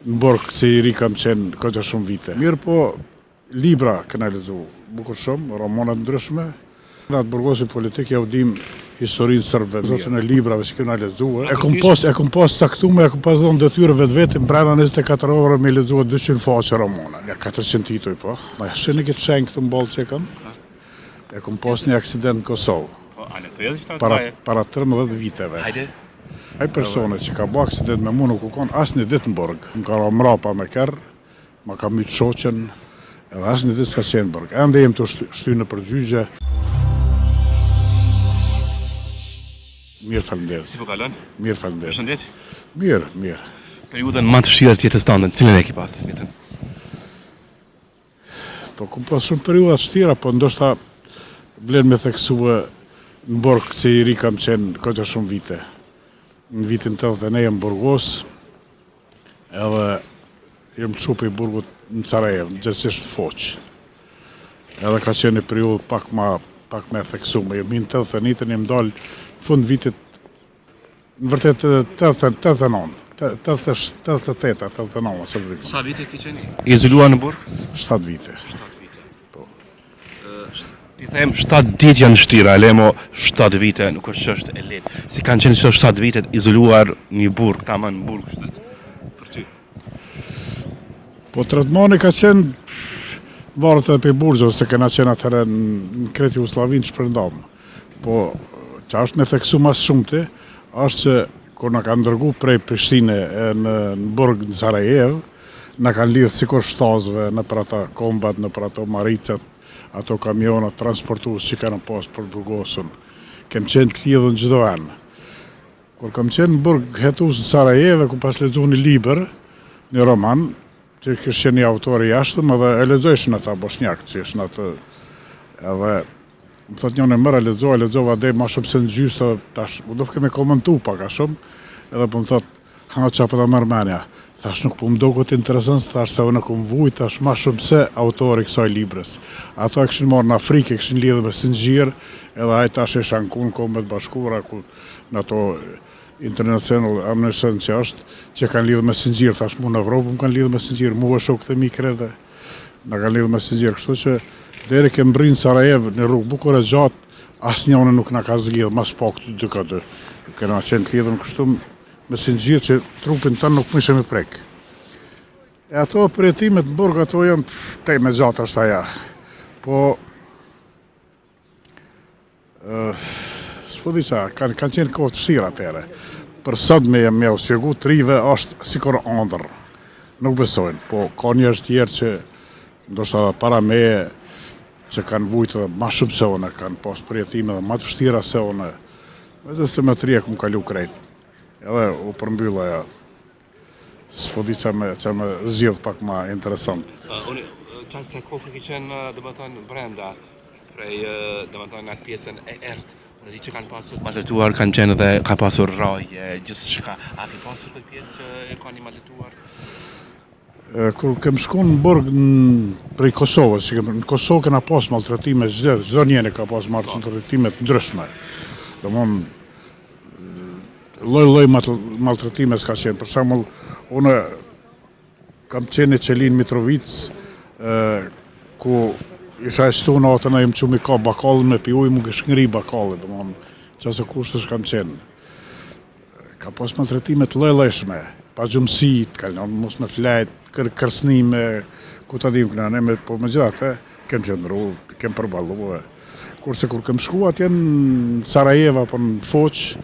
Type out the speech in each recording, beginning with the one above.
në Burg se i ri kam qenë ka shumë vite. Mirë po, libra këna lexu, bukur shumë, romana të ndryshme. Në atë burgosin politik ja u dim historinë sërbëve, zotën e librave që këna lexu. E kom pas caktuar, e kom pas dhënë detyrë vetëm brenda 24 orë me lexuar 200 faqe romana, ja 400 tituj po. Ma shëni këtë shenjë këtë mbollë që kam. E kom pas një aksident në Kosovë. Para 13 viteve. Ai persona që ka bërë aksident me mua nuk u kon asnjë ditë në Burg. Më ka mrapa me kerr, ma ka myt shoqën, edhe asnjë ditë s'ka qenë në Burg. Ende jem të shtynë në përgjigje. Mirë faleminderit. Si po kalon? Mirë faleminderit. Përshëndetje. Mirë. Periudhën më të vështirë të jetës tënde, cilën e ke pas jetën? Po kom pas shumë periudha të vështira, po ndoshta vlen me theksua në Burg se i ri kam qenë ka shumë vite. Në vitin 89 jam burgos, edhe jem të shupi i Burgut në Sarajevo, gjithësisht në Foç. Edhe ka qenë një periudhë pak me theksume. Jem në 89, jem dalë në fund vitit, në vërtet 89, 88, Sa vite ke qenë izoluar në Burg? 7 vite. 7 vite. Po. Ti them 7 ditë janë vështira, lemo 7 vite nuk është çështë e lehtë. Si kanë qenë 7 vite izoluar në Burg, tamam në Burg shtet. Për ty. Po tretmani ka qenë varet edhe për burgjo, se kena qenë atëherë në kreti Jugosllavinë të shpërndam. Po që është me theksu mas shumëti, është që kur na kanë ndërgu prej Prishtine në Burg në Sarajevo, na kanë lidhë sikur shtazëve në për ata kombat, në për ato maricet, ato kamionat transportues që kanë pas për burgosën. Kem qenë të lidhën çdo anë. Kur kam qenë në Burg hetus në Sarajevo, ku pas lexuar një libër, një roman, që kishte një autor i jashtëm, edhe e lexojshin ata bosnjak, që ishin atë edhe më thot njënë e mërë lexova dhe ma shumë se në gjysë, tash, do fke me komentu pak a shumë, edhe po më thot, hanga qa për ta mërë menja, thash nuk po më do këtë interesant, thash se unë kom vujt, tash ma shumë se autori kësaj librës. Ato e këshin marrë në Afrikë, e këshin lidhë me Sinxhir, edhe aj tash e shankun Kombet Bashkuara, ku në ato International Amnesty që është, që kanë lidhë me Sinxhir, thash mu në Evropë më kanë lidhë me Sinxhir, mu e shokët e mi kreve, në kanë lidhë me Sinxhir, kështu që deri ke mbrinë Sarajevo në rrugë bukur e gjatë, asnjëri nuk na ka zgjidhur, mas pak të dy këtë. Kena qenë të lidhëm kështu me Sinxhir që trupin tonë nuk më me prek. E ato përjetimet në Burg, ato janë tej me gjatë është aja. Po, s'po di qa, kanë qenë kohë të vështira atëherë. Për sot me jam u sqegu trive është sikur ëndër. Nuk besojnë, po ka njerëz tjerë që ndoshta para meje që kanë vujtë dhe ma shumë se une, kanë pas përjetime dhe ma të vështira se une, edhe se me trije këmë kalu krejt. Edhe u përmbylla ja, s'po di që me zgjidh pak ma interesant. Unë, qatë se kohë ke qenë, dhe më thënë, brenda, prej, dhe më thënë, atë pjesën e ertë, unë di që kanë pasur maltretuar, kanë qenë dhe ka pasur raje, gjithë shka, a ke pasur këtë pjesë që e ka një maltretuar? Kur kem shku në Burg prej Kosovës, në Kosovë kena pas maltretime çdo njeri ka pas maltretime të ndryshme. Domthon lloj maltretime s'ka qenë. Për shembull, unë kam qenë në Qelin Mitrovic, ku isha e shtu në atën e jem qumi ka bakallën me pi ujë, mu ke shngri bakallën, domthon qase kushtësh kam qenë. Ka pas maltretime të lloj-llojshme, pa gjumësi, mos me flajt, kërcënime, ku ta dim këna, po me gjithatë, kem qëndru, kem përballu. Kurse kur kem shku atje në Sarajevo apo në Foç,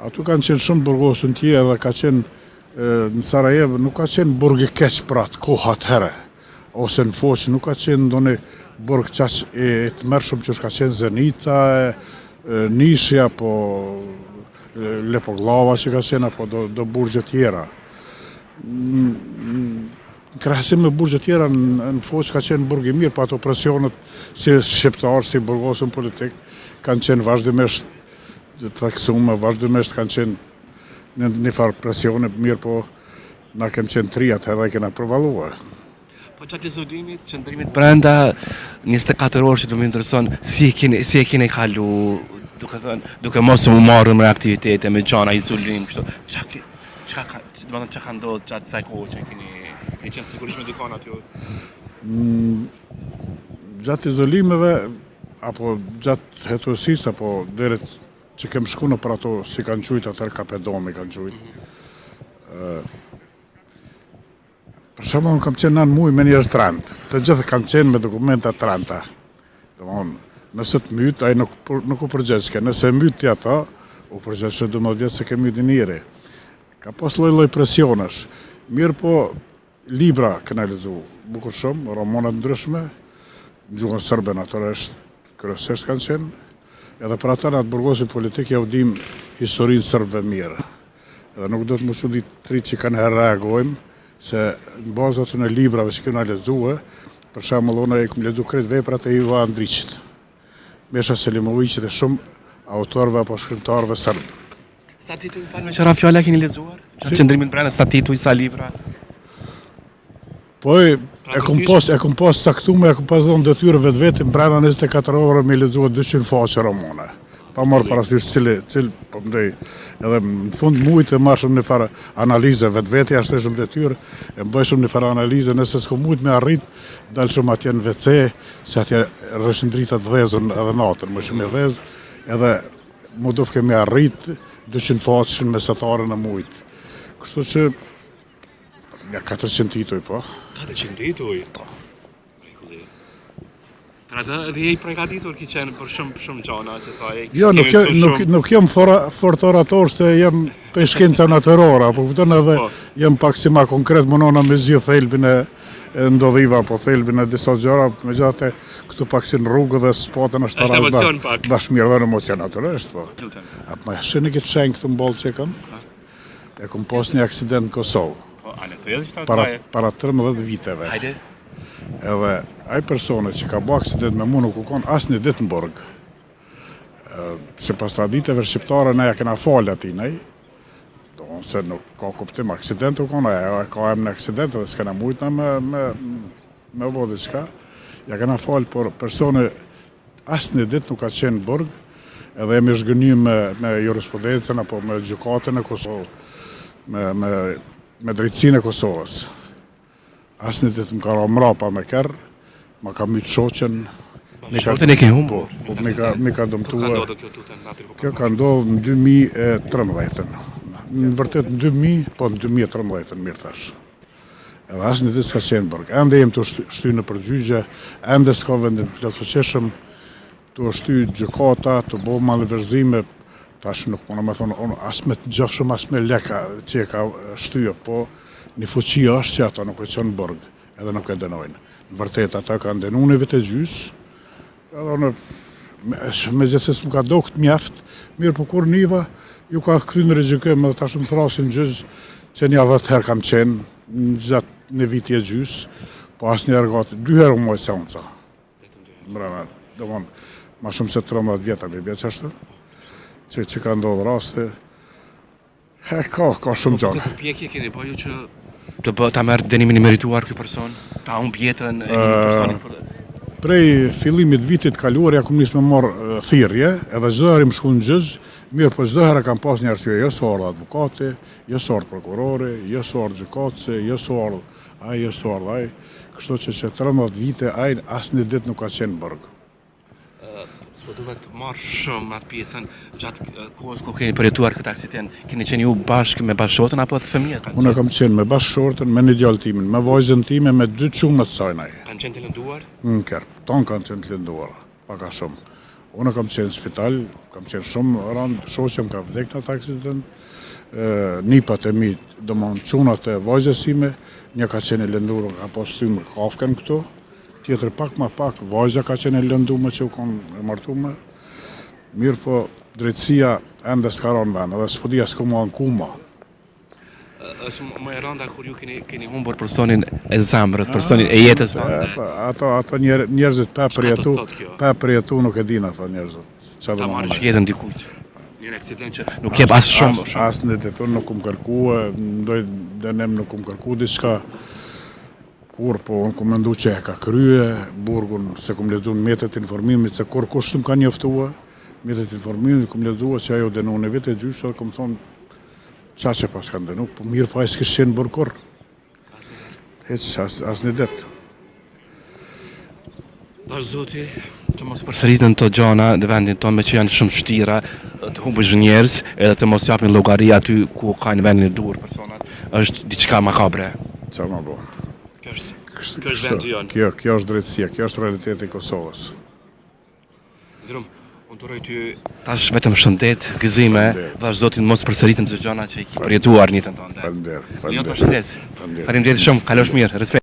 atu kanë qenë shumë burgosën tje edhe ka qenë në Sarajevo, nuk ka qenë burg i keq për atë kohë atëherë, ose në Foç nuk ka qenë ndonjë burg qaq e të mërshëm që ka qenë Zenica, Nishi apo Lepoglava që ka qenë apo do burgje tjera. Në krahasim me burgje tjera në Foç ka qenë burg i mirë, pa ato presionet si shqiptarë, si burgosën politik, kanë qenë vazhdimisht të theksuar, vazhdimisht kanë qenë në një farë presione mirë, po na kem qenë trijat edhe kena përvalluar. Po qatë izolimit, qëndrimit brenda 24 orë që të më intereson, si e keni kalu, duke mos u marrë me aktivitete, me gjana, izolim, kështu, domethënë çka ka ndodhur gjatë kësaj kohe që keni qenë sigurisht me dikon aty. Gjatë izolimeve, apo gjatë hetuesisë, apo deri që kem shku në për ato, si kanë qujtë atër kapedomi kanë qujtë. Për shumë, unë kam qenë 9 muaj me njerëz trent. Të gjithë kanë qenë me dokumenta trenta. Nëse të mytë, ai nuk u përgjegjke. Nëse mytë ata, u përgjegjke 12 vjetë se ke mytë njëri. Ka pas lloj presionesh. Mirë po, libra këna lexu bukur shumë, romana ndryshme, në gjuhën serbe natyralisht kryesisht kanë qenë. Edhe për ata në atë burgosin politik ja u dim historinë sërbëve mirë. Edhe nuk do të më çudit tri që kanë reagojmë, se në bazë aty në librave që këna lexue, për shembull unë e kam lexuar krejt veprat e Ivo Andrićit, Mesha Selimovićit e shumë autorëve apo shkrimtarëve serb. Sa titull me çfarë fjala keni lexuar? Qëndrimin brenda sa titull, sa libra? Po e kom pas caktuar, e kom pas dhënë detyrë vetvete brenda 24 orë me lexuar 200 faqe romane. Pa marrë parasysh cili po mdej, edhe në fund mujtë e marrë një farë analize vetë ashtë e shumë detyrë, e më bëj shumë një farë analize, nëse s'ko mujtë me arrit, dalë shumë atje në WC, se atje rëshën dritat dhezën edhe natën, më shumë e dhezë, edhe mu do fke me arrit 200 faqën mesatarën e mujtë. Kështu që, ja 400 tituj, po. 400 tituj? Po. Pra të edhe je i pregaditur ki qenë për shumë gjana që ta e... Jo, nuk jem fort orator se jem për shkenca natyrore, po këtën edhe jem pak si ma konkret mënona me zhjith thelbin e ndodhiva, po thelbin e disa gjëra, me gjatë këtu pak si në rrugë dhe spotën është të razë bashmirë dhe në emocion naturisht, po. Ma shënë këtë shenjë këtu mbollë që kam, e kom pas një aksident në Kosovë, para 13 viteve. Hajde. Edhe ai persone që ka bë aksident me mu nuk u konë asë një ditë në burg. Se pas traditeve shqiptare ne ja kena falë ati nej, se nuk ka kuptim aksident u konë, ka em në aksident edhe s'kena mujtna me vodë qka. Ja kena falë, por persone asë një ditë nuk ka qenë në burg, edhe jemi shgënjim me jurisprudencën apo me gjykatën e Kosovë, me drejtësinë e Kosovës. Asë një ditë më ka ra mrapa me kërë, ma ka mytë shoqen. Shoqen e ke humbur? Mi ka dëmtua. Kjo ka ndodhë në 2013. Në vërtet në 2000, po në 2013 mirë thash. Edhe asë një ditë s'ka qenë burg. Ende jem të shty në përgjygje, ende s'ka vendin plotfuqishëm, të shty gjykata, të bo malverzime, tash nuk mëna me thonë, asë me të gjofshëm, asë me leka që e ka shtyja, po një fuqi është që ata nuk e qënë burg, edhe nuk e denojnë. Në vërtet, ata kanë denu në vete gjysë, edhe me gjithës më ka do këtë mjaftë, mirë për kur niva, ju ka këthy në regjikim, edhe ta shumë thrasin gjysë, që një 10 herë kam qenë, në gjatë një vitje gjysë, po asë një herë gati, 2 herë u mojë seanca. Mbrana, do ma shumë se 13 vjeta me bje qashtë, që ka ndodhë raste, ka shumë gjanë. Këtë pjekje keni po ju që ta merë denimin i merituar këj person, ta unë bjetën e një personit për... Prej fillimit vitit kaluar, ja kom njës me morë thirrje, edhe çdo herë më shku në gjyq, mirë po çdo herë kam pas një arsye, jo se ardhë advokati, jo se ardhë prokurori, jo se ardhë gjykatësi, jo se ardhë ai, kështu që 13 vite ai asnjë ditë nuk ka qenë burg. Po duhet të marrë shumë atë pjesën gjatë kohës ku keni përjetuar këtë aksident. Keni qenë ju bashkë me bashkëshortën apo fëmijët? Unë kam qenë me bashkëshortën, me një djalë timin, me vajzën time, me 2 çuna të saj nai. Kanë qenë të lënduar? Në kërp, tonë kanë qenë të lënduar, paka shumë. Unë kam qenë në spital, kam qenë shumë randë, shoqëm ka vdek në atë aksident, nipat e mi, domthonjë çunat e vajzës sime, një ka qenë lënduar, ka pas thymë kafkën këtu. Tjetër pak ma pak, vajza ka qenë e lëndume që u konë e martume. Mirë po, drejtësia ende s'ka ranë vend, edhe s'podia s'ko mua në kuma. është më e rënda kur ju keni humbur personin e zemrës, personin e jetës tonë. Ato njerëzit pa përjetu nuk e din ato njerëzit. Ta marrësh jetën dikujt. Një aksident që nuk jep as shumë. As në deton nuk kum kërkua, ndoj dënem nuk kum kërku diçka. Kur po unë kom mendu që e ka krye burgun, se kom lexuar mjetet informimit se kur kush më ka njoftua, mjetet informimit kom lexuar që ajo dënon në vetë gjysh, edhe kom thonë Qa që pas kanë dënu, po mirë pa e s'kishtë qenë bërë kur. Heq, as një det. Vazhdoti të mos përsëritën të gjana në vendin tonë me që janë shumë shtira, të humbësh njerëz, edhe të mos japin llogari aty ku ka në vendin e dur personat, është diçka makabre. Qa ma bo. Kjo është vendi jonë. Kjo është drejtësia, kjo është realiteti i Kosovës. Ndrum, unë të roj ty tash vetëm shëndet, gëzime, vazhdoti të mos përsëritën të gjana që i ki përjetuar njëtën tonë. Faleminderit. Jo të shëndet. Faleminderit shumë, kalosh mirë, respekt.